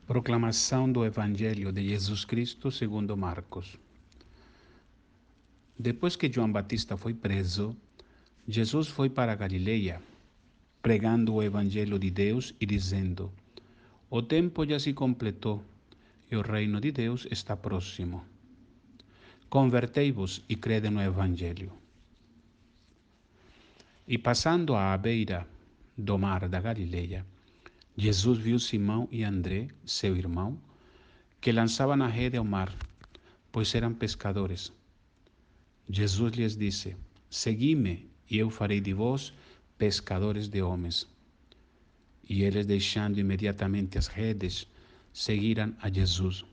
Proclamação do Evangelho de Jesus Cristo segundo Marcos. Depois que João Batista foi preso, Jesus foi para a Galileia, pregando o Evangelho de Deus e dizendo: O tempo já se completou e o reino de Deus está próximo. Convertei-vos e crede no Evangelho. E passando à beira do mar da Galileia, Jesus viu Simão e André, seu irmão, que lançavam a rede ao mar, pois eram pescadores. Jesus lhes disse: Segui-me, e eu farei de vós pescadores de homens. E eles, deixando imediatamente as redes, seguiram a Jesus.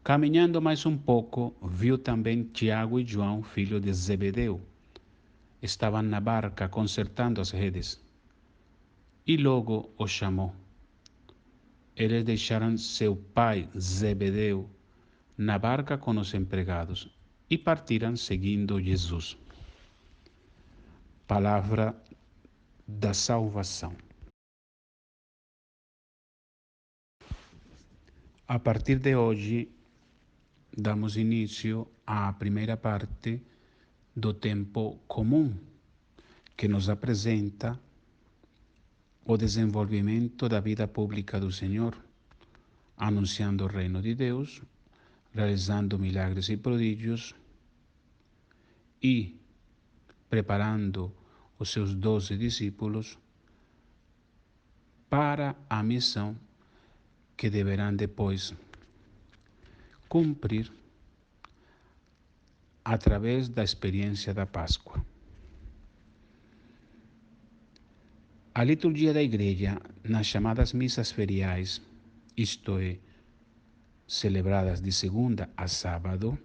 Caminhando mais um pouco, viu também Tiago e João, filho de Zebedeu. Estavam na barca consertando as redes. E logo os chamou. Eles deixaram seu pai Zebedeu na barca com os empregados e partiram seguindo Jesus. Palavra da salvação. A partir de hoje, damos início à primeira parte do tempo comum, que nos apresenta o desenvolvimento da vida pública do Senhor, anunciando o reino de Deus, realizando milagres e prodígios e preparando os seus 12 discípulos para a missão que deverão depois cumprir através da experiência da Páscoa. A liturgia da Igreja, nas chamadas missas feriais, isto é, celebradas de segunda a sábado,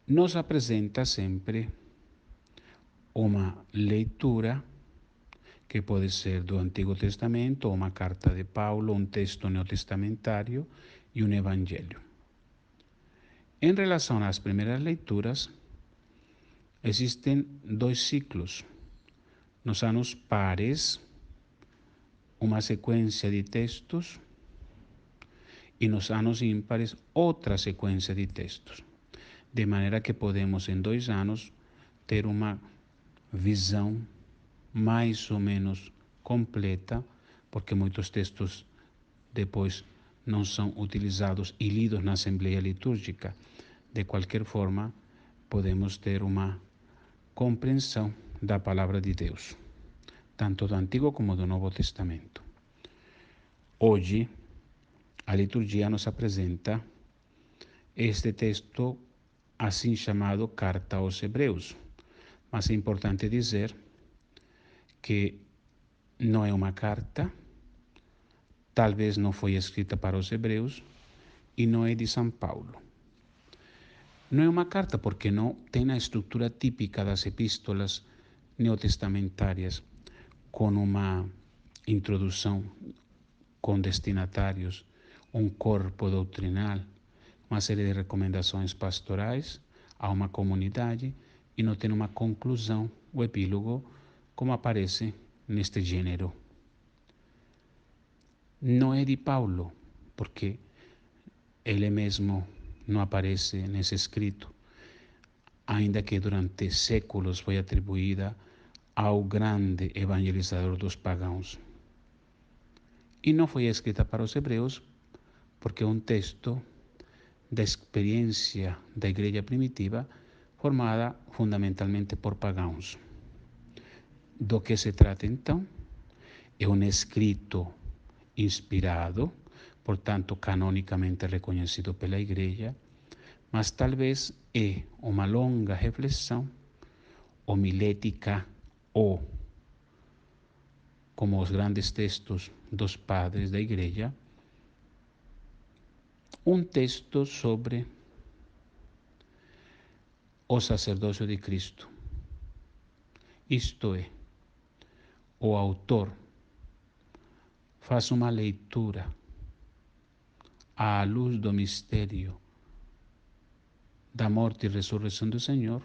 nos apresenta sempre uma leitura que pode ser do Antigo Testamento, uma carta de Paulo, um texto neotestamentário e um evangelho. Em relação às primeiras leituras, existem dois ciclos. Nos anos pares, uma sequência de textos, e nos anos ímpares, outra sequência de textos. De maneira que podemos, em 2 anos, ter uma visão mais ou menos completa, porque muitos textos depois não são utilizados e lidos na Assembleia Litúrgica. De qualquer forma, podemos ter uma compreensão da Palavra de Deus, tanto do Antigo como do Novo Testamento. Hoje, a liturgia nos apresenta este texto assim chamado Carta aos Hebreus, mas é importante dizer que não é uma carta, talvez não foi escrita para os hebreus e não é de São Paulo. Não é uma carta porque não tem a estrutura típica das epístolas neotestamentárias, com uma introdução com destinatários, um corpo doutrinal, uma série de recomendações pastorais a uma comunidade e não tem uma conclusão, o epílogo, como aparece neste gênero. Não é de Paulo, porque ele mesmo não aparece nesse escrito, ainda que durante séculos foi atribuída ao grande evangelizador dos pagãos. E não foi escrita para os hebreus, porque é um texto da experiência da igreja primitiva, formada fundamentalmente por pagãos. Do que se trata então? É um escrito inspirado, portanto canonicamente reconhecido pela igreja, mas talvez é uma longa reflexão homilética ou, como os grandes textos dos padres da igreja, um texto sobre o sacerdócio de Cristo. Isto é, o autor faz uma leitura à luz do mistério da morte e ressurreição do Senhor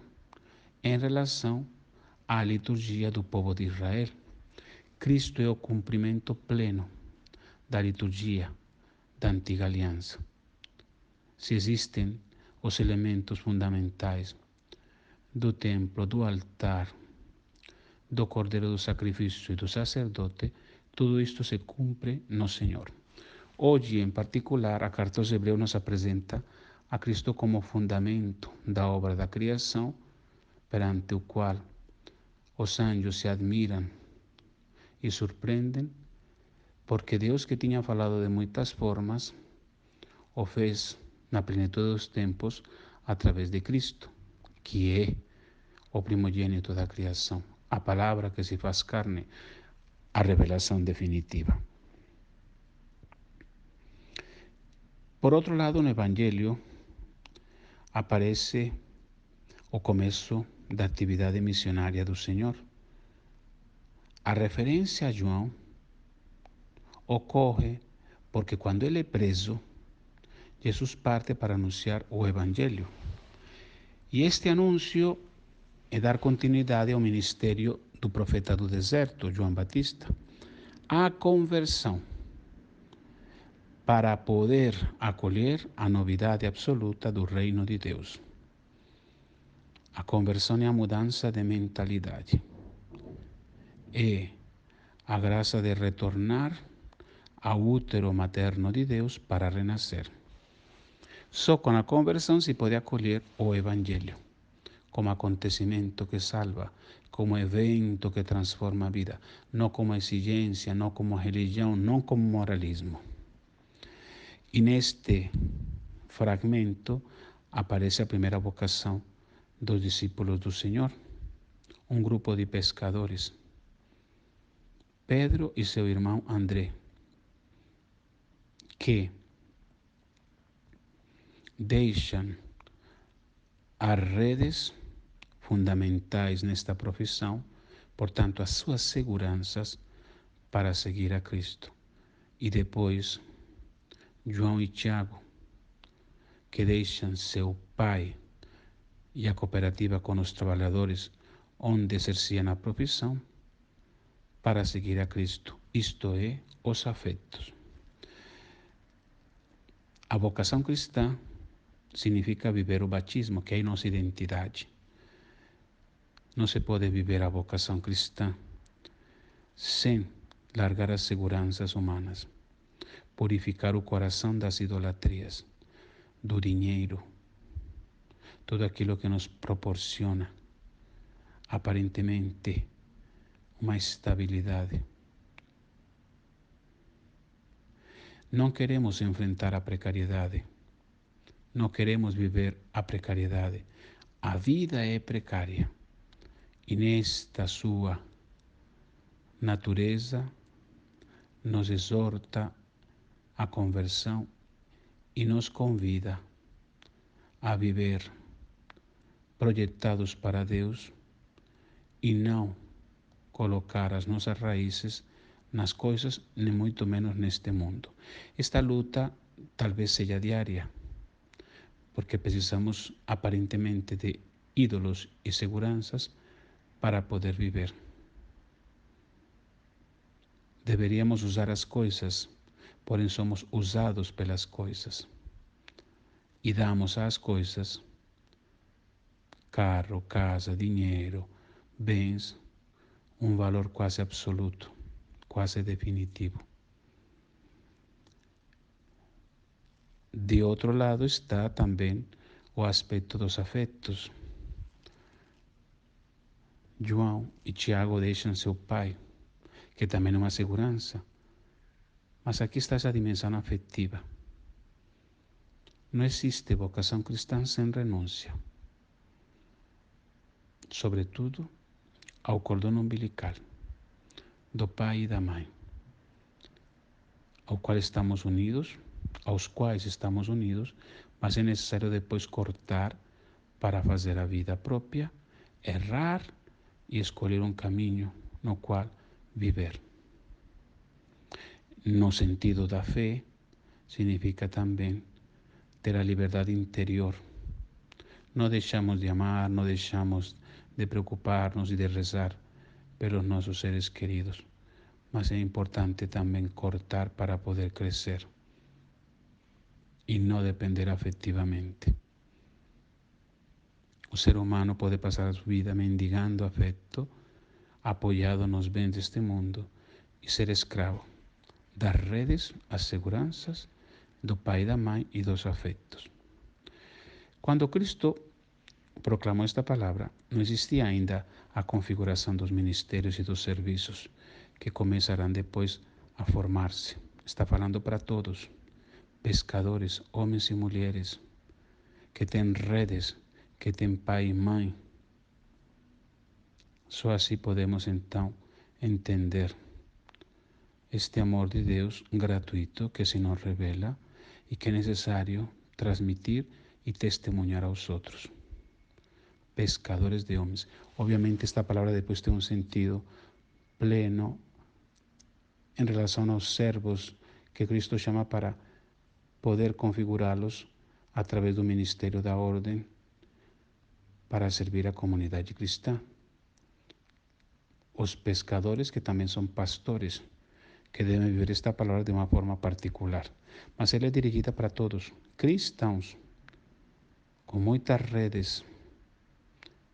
em relação à liturgia do povo de Israel, Cristo é o cumprimento pleno da liturgia da antiga aliança. Se existem os elementos fundamentais do templo, do altar, do cordeiro do sacrifício e do sacerdote, tudo isto se cumpre no Senhor. Hoje, em particular, a carta aos Hebreus nos apresenta a Cristo como fundamento da obra da criação, perante o qual os anjos se admiram e surpreendem, porque Deus, que tinha falado de muitas formas, o fez na plenitude dos tempos através de Cristo, que é o primogênito da criação, a palavra que se faz carne, a revelação definitiva. Por outro lado, no Evangelho aparece o começo da atividade missionária do Senhor. A referência a João ocorre porque quando ele é preso, Jesus parte para anunciar o Evangelho. E este anúncio é dar continuidade ao ministério do profeta do deserto, João Batista, a conversão, para poder acolher a novidade absoluta do reino de Deus. A conversão é a mudança de mentalidade. É a graça de retornar ao útero materno de Deus para renascer. Só com a conversão se pode acolher o Evangelho, como acontecimento que salva, como evento que transforma a vida, não como exigência, não como religião, não como moralismo. E neste fragmento aparece a primeira vocação dos discípulos do Senhor, um grupo de pescadores, Pedro e seu irmão André, que deixam as redes fundamentais nesta profissão, portanto, as suas seguranças para seguir a Cristo. E depois, João e Tiago, que deixam seu pai e a cooperativa com os trabalhadores, onde exerciam a profissão, para seguir a Cristo, isto é, os afetos. A vocação cristã significa viver o batismo, que é a nossa identidade. Não se pode viver a vocação cristã sem largar as seguranças humanas, purificar o coração das idolatrias, do dinheiro, tudo aquilo que nos proporciona aparentemente uma estabilidade. Não queremos enfrentar a precariedade, não queremos viver a precariedade. A vida é precária e nesta sua natureza nos exorta à conversão e nos convida a viver projetados para Deus e não colocar as nossas raízes nas coisas, nem muito menos neste mundo. Esta luta talvez seja diária, porque precisamos aparentemente de ídolos e seguranças para poder viver. Deveríamos usar as coisas, porém somos usados pelas coisas. E damos às coisas, carro, casa, dinheiro, bens, um valor quase absoluto, quase definitivo. De outro lado está também o aspecto dos afetos. João e Tiago deixam seu pai, que também é uma segurança. Mas aqui está essa dimensão afetiva. Não existe vocação cristã sem renúncia, sobretudo ao cordão umbilical do pai e da mãe, aos quais estamos unidos, mas é necessário depois cortar para fazer a vida própria, errar e escolher um caminho no qual viver. No sentido da fé, significa também ter a liberdade interior. Não deixamos de amar, não deixamos de preocupar-nos e de rezar pelos nossos seres queridos, mas é importante também cortar para poder crescer e não depender afetivamente. O ser humano pode passar a sua vida mendigando afeto, apoiado nos bens deste mundo e ser escravo das redes, as seguranças do pai e da mãe e dos afetos. Quando Cristo proclamou esta palavra, não existia ainda a configuração dos ministérios e dos serviços que começarão depois a formar-se. Está falando para todos, pescadores, homens e mulheres, que têm redes, que têm pai e mãe. Só assim podemos então entender este amor de Deus gratuito que se nos revela e que é necessário transmitir e testemunhar aos outros. Pescadores de homens. Obviamente esta palavra depois tem um sentido pleno em relação aos servos que Cristo chama para poder configurá-los através do ministério da ordem para servir a comunidade cristã. Os pescadores que também são pastores, que devem viver esta palavra de uma forma particular. Mas ela é dirigida para todos, cristãos, com muitas redes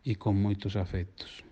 e com muitos afetos.